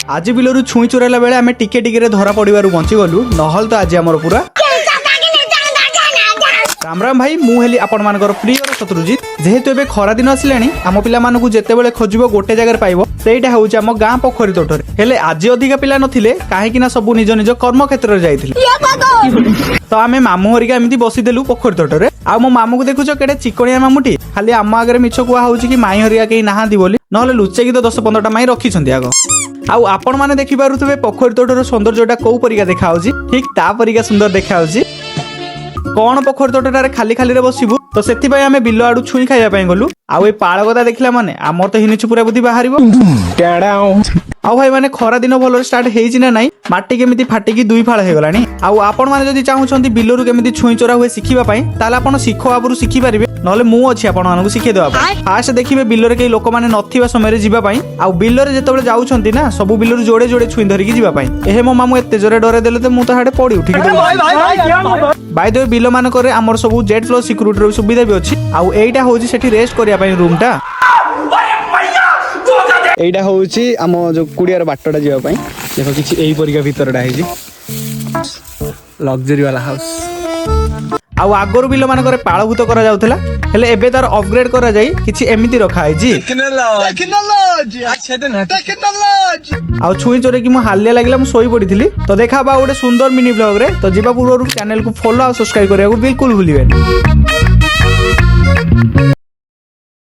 आज बिलरू छुई चोराला बेले आम टिके टिके धरा पड़ू बंची गलु नहल तो आज आमर पूरा राम राम भाई मुझे आपण मानकर प्रिय शत्रुजित जेहेतु एबे खरा दिन आसिलानी आम पिला मानकु जेतेबेले खोजिबो गोटे जगह पाइबो सेटा होउची आम गाँ पोखरी तोठरे हेले आज अधिका पिला नथिले काहे किना सब निज निज कर्म क्षेत्र रे जाइथिले तो आमे मामू हरिका एमिति बसिदेलु पोखरी तोठरे आ मो मामू को देखुचो केडे चिकणिया मामुटी खाली आम आगे मिछ कुआ होउची कि माई हरिका केही नाहांदी बोली नहले लुचे कि तो 10-15टा माई रखिछंती आगो आउ आपण माने देखि पारुथबे पोखरी तोठर सौंदर्यटा को परिका देखा होउची ठीक ता परिका सुंदर देखा होउची कौन पोखरी तोटटारे खाली खाली रे बसिबु तो सेति भाई आमे बिलो आडू छुई खाइया पई गलु आउ ए पाळगदा देखला माने आमर तो हिनि छुपुरा बुद्धि बाहरिबो आउ भाई माने खरा दिन भलो स्टार्ट हेइछि ना नाही माटी केमिति फाटी की दुई फाळ हे गलानी आउ आपण माने जदि चाहू छंती बिलोरु केमिति छुई चोरा हुए सिखिबा पई ताले आपण सिखो आबरु सिखि परिबे नले मु अछि आपण मानकु सिखे देबा फास्ट देखिबे बिलोरे के लोक माने नथिबा समय रे जिबा पई आउ बिलोरे जेतबेले जाउ छंती ना सब बिलोरु जोडे जोडे छुई धरि की जिबा पई एहे मो मामू एते जोरे डरे देले त मु तो हाडे पड़ी उठी बाय द वे बिलो मान करे हमर सब जेट फ्लो सिक्युरिटी रो सुविधा भी अछि आउ एइटा होउची सेठी रेस्ट करिया पई रूम टा एइटा होउची हम जो कुडियार बाटटा जिबा पई देखो किछि एही परिका भीतरडा हेजी लग्जरी वाला हाउस आउ आगरो बिलो मान करे पाळभूत करा जाउथला हेले एबे तार अपग्रेड करा जाई किछि एमिति रखा है जी टेक्नोलॉजी आउ छुई चोरे कि मु हालिया लागला मु सोई पडिथिली तो देखा बा ओडे सुंदर मिनी ब्लॉग रे तो जीवा पूर्व चैनल को फॉलो और सब्सक्राइब करिया को बिल्कुल भूलिबेन।